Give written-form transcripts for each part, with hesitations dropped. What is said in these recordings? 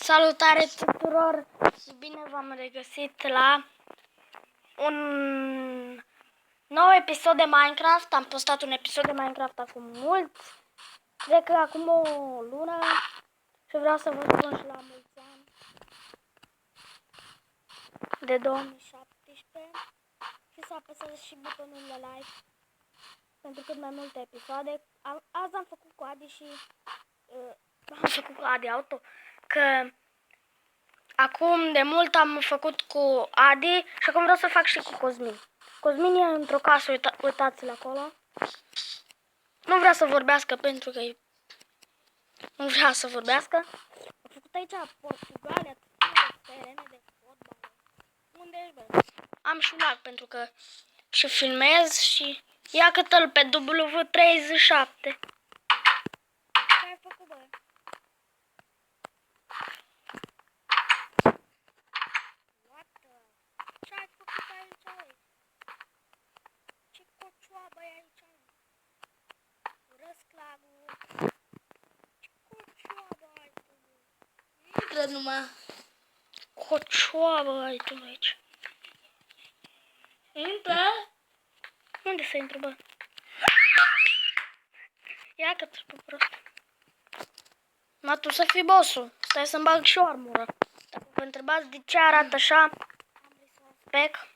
Salutare tuturor și bine v-am regăsit la un nou episod de Minecraft. Am postat un episod de Minecraft acum mult, cred că acum o lună, și vreau să vă spun și la mulți ani de 2017 și să apăsați și butonul de like pentru cât mai multe episoade. Azi am făcut cu Adi și am făcut cu Adi Auto, că acum de mult am făcut cu Adi și acum vreau să fac și cu Cosmin. Cosmin e într-o casă, uitați-l acolo. Nu vrea să vorbească pentru că nu vrea să vorbească. Am făcut aici Portugalia, terene de fotbal. Unde ești, bă? Am și lag pentru că și filmez și ia cât-l pe W37. Ce ai făcut, bă? Ce ai făcut aici, băi? Ce cocioabă e aici? Urăsc lagul. Ce cocioabă ai tu? Intră numai. Cocioabă ai tu aici. Intră. Unde să intru, bă? Ia că ți-l pe prost. Ma tu să fii bossul. Stai să-mi bag și o armură. Dacă vă întrebați de ce arată așa, am resource pack.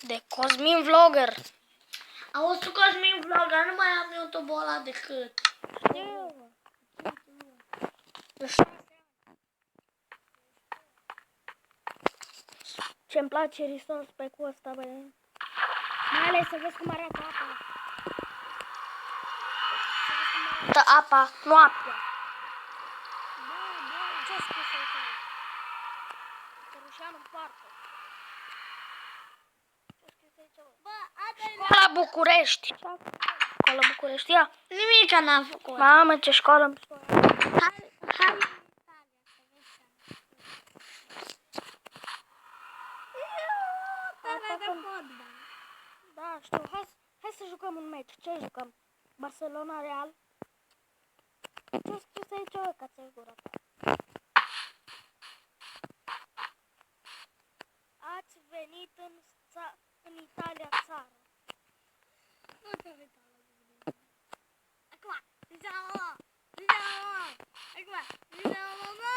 De Cosmin Vlogger. Auzi tu, Cosmin Vlogger, nu mai am eu tot boala decât. Ce-mi place resource pack-ul ăsta, băi. Mai ales să vezi cum arată apa. Arată apa, noaptea. Ce-a spus aici? Cărușean în poartă. Ce-a scris aici? Bă, asta-i Școala București. Școala București, ia. nimica n-am făcut. Mamă, ce școală îmi spune. Hai în Italia să vezi ce-am de fotbal. Da, știu. Hai să jucăm un meci. Ce jucăm? Barcelona Real? Ce-a scris aici, bă, ca ți-ai gura ta? Ați venit în Italia țară. Nu te uita la mine. Acum, zice la mama. Zice la mama. Acum, zice la mama.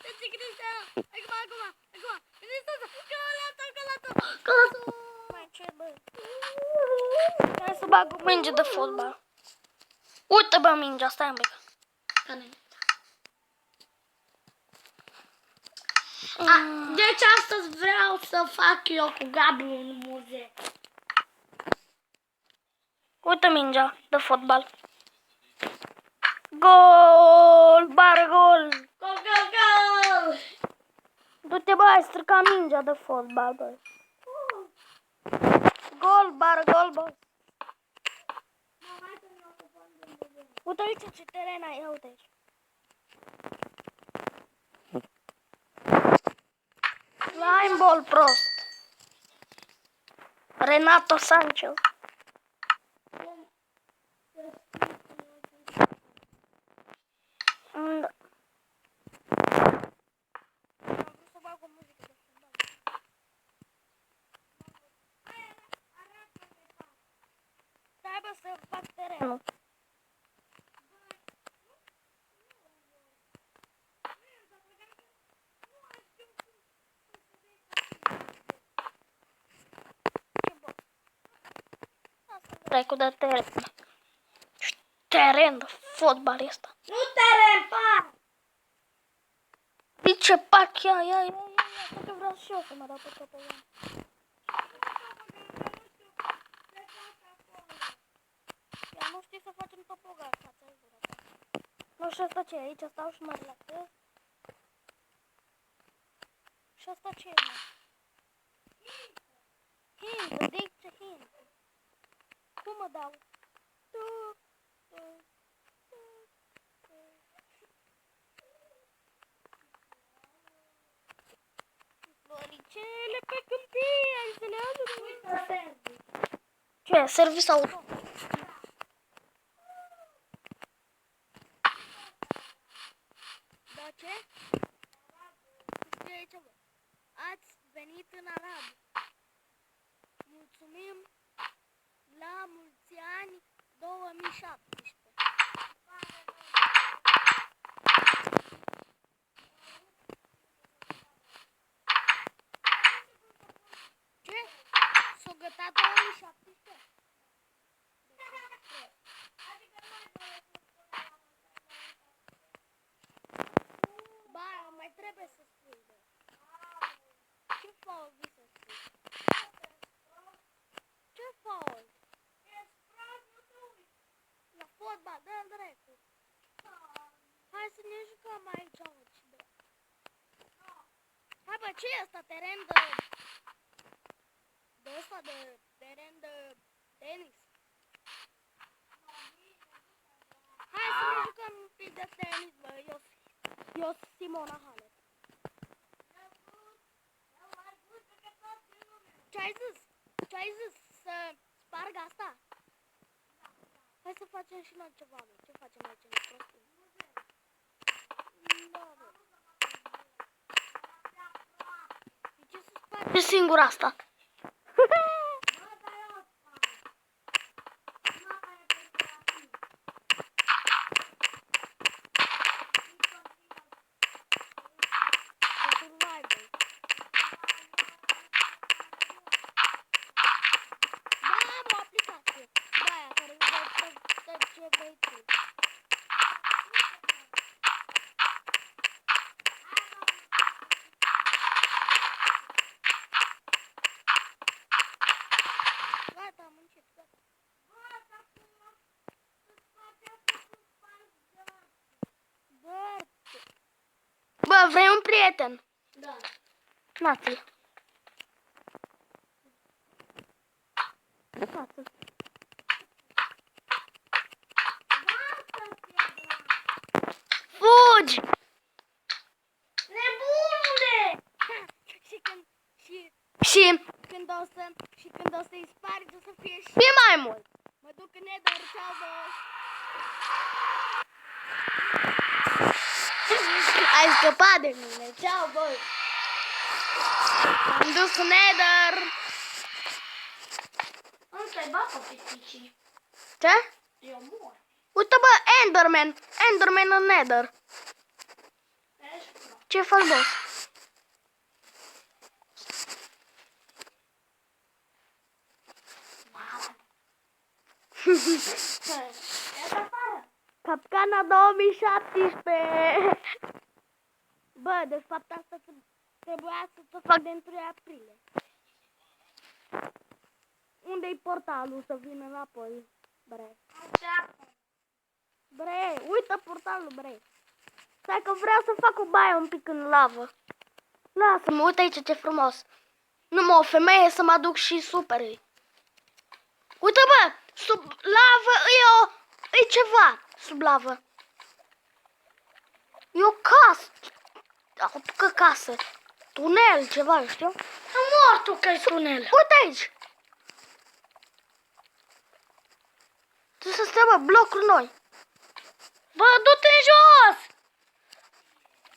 Zice Cristiano. Acum. Zice asta. Colatul. Mai ce, bă? Hai să bag o minge de fotbal. Uite, bă, mingea, stai un pic. Deci astăzi vreau să fac eu cu Gabi un muzeu. Uite mingea de fotbal. Gol! Bar gol! Gol! Du-te, bă, ai stricat mingea de fotbal, bă. Gol, bar gol, bă. Uite aici ce teren ai, ia uite aici. Line ball prost. Renato Sanchez. Da. Am vrut să bag o muzică de fotbal. Stai, bă, să fac terenul. Trecu de teren. Teren de fotbal ăsta. Nu teren, pa! Ce pac, ia, că vreau și eu să mă dau pe topogan. Ia, nu știi să facem topogan, fața-i gura ta. Nu știu asta ce e, aici stau și mă relaxez. Și asta ce e, mă? Hint, dicție hint. Cum mă dau? Floricele pe câmpie, ai să le adun. Uite, Sergiu. Ce Bine, service auto. Da ce? Scrie aici, bă. Ați venit în Arad. Mulțumim la mulți ani 2017. Ce? S-o gătat 2017? Ba, mai trebuie să spui, bă. Ce faul vii să spui? Ce faul? La fotbal, dă-l dracu. Hai să ne jucăm aici, mă, ce dracu. Hai, bă, ce e asta? Teren de... De ăsta, de teren de tenis. Hai să ne jucăm un pic de tenis, bă. Eu sunt Simona Halep. Ce-ai zis? Ce-ai zis? Să sparg asta? Hai să facem și noi ceva, mă. Ce facem aici în prostii? Da, bă. De ce să sparg? E singur asta. Gata, am muncit, gata. Bă, Bă, vrei un prieten? da. Nați-l. Nați-l. Fugi! Nebunule! Și Când o să-i spargi, o să fie și... e mai mult. Mă duc în Nether, ceau, bă! Ai scăpat de mine. Ceau, bă. Am dus în Nether. Încă-i bapă piticii. Ce? Eu mor. Uite, bă, Enderman. Enderman în Nether. Ce faci, bă? Capcana 2017. Bă, de fapt asta trebuia să o fac de 1 aprilie. Unde-i portalul să vină înapoi? Bre. Bre, uite portalul, bre. Stai că vreau să fac o baie un pic în lavă. Lasă-mă, uite aici ce frumos. Numai o femeie să mă aduc și superii. Uite, bă, sub lavă e ceva sub lavă. E o casă. O casă. Tunel, ceva, știu? Am mort că-i tunel. Uite aici. Trebuie să stea, bă, blocuri noi. Bă, du-te jos!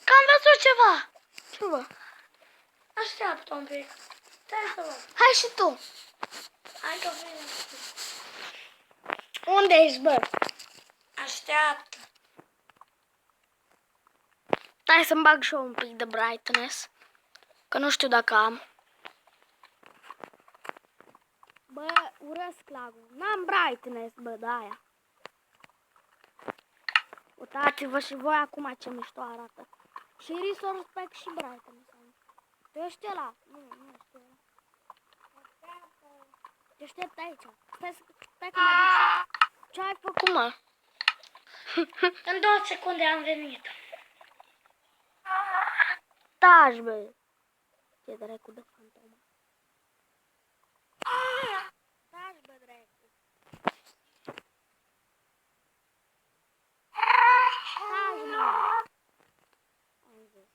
Că am văzut ceva. Ce, bă? Așteaptă un pic. Stai să văd. Hai și tu. Hai că vine. Unde ești, bă? Așteaptă. Hai să-mi bag și eu un pic de brightness. Că nu știu dacă am. Bă, urăsc lagul. N-am brightness, bă, de aia. Uitați-vă și voi acum ce mișto arată. Și resource pack și brightness. Tu ești ăla? Nu știu ăla. Te aștept aici. Stai că mă duc. Ce ai făcut, mă? În 2 secunde am venit. Taci, bă. Ce dracu de fantomă. Taci, bă, dracu. Taci, mă. Am zis.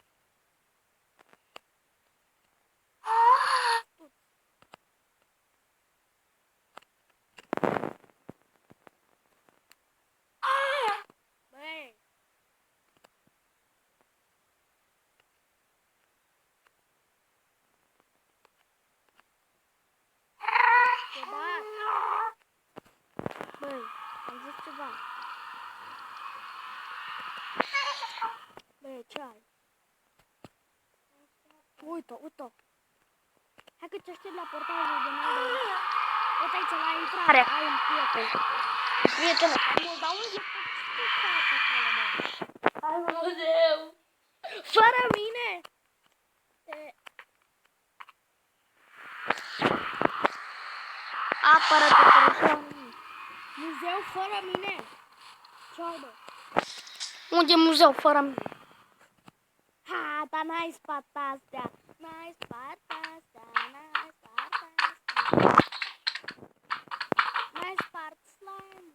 Uite-o. Hai că te aștept la portajul de Nether. Uite aici la intrare, ai un prieten. Prietenul. Dar unde faci acolo, mă? Ai muzeu. Fără mine? Apără-te, Ruslan. Muzeu fără mine? Ce ai, bă? Unde e muzeu fără mine? Ha, dar n-ai spart astea. N-ai spart slime.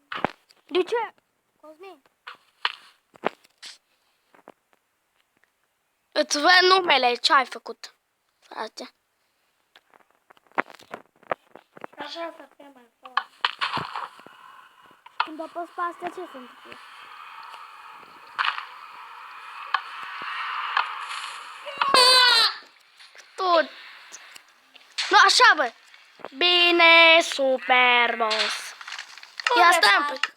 De ce? Cosmin, Îți văd numele, ce ai făcut, frate? Așa să fie mai frumos. când apăs pe astea, ce se întâmplă? Tot. Nu, așa, bă. Bine, super, boss. Ia stai un pic.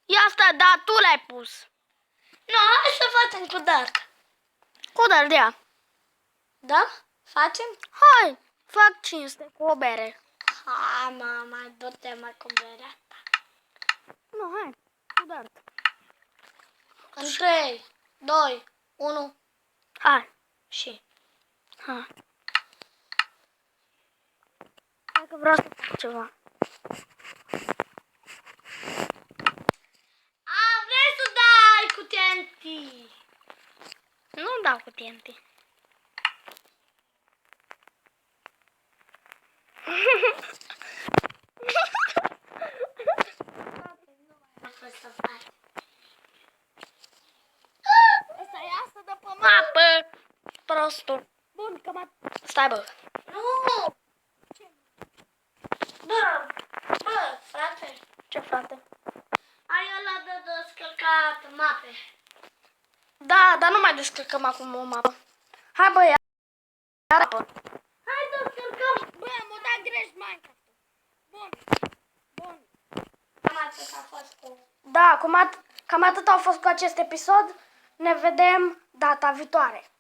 Ia stai, da, tu l-ai pus. Nu, hai să facem cu Dark. Cu dardea. Da? Facem? Hai, fac cinste cu o bere. Hai, mama, du-te mă cu berea ta. Nu, hai, cu dart. În 3, 2, 1 Hai, și... hai. Hai că vreau să fac ceva. A, vrei să dai cu TNT? Nu dau cu TNT. A fost să faci. Asta e asta de pământ. Mapă, prostul. Bun, că m-a... Stai, bă. Nu! Bă, bă, frate, Ce, frate? ai ăla de descărcat mape. Da, dar nu mai descărcăm acum o mapă. Hai, bă, ia apă. Hai descărcăm. Bă, m-a dat greș Minecraft-ul. Bun. Cam atât a fost cu... Da, cam atât a fost cu acest episod. Ne vedem data viitoare.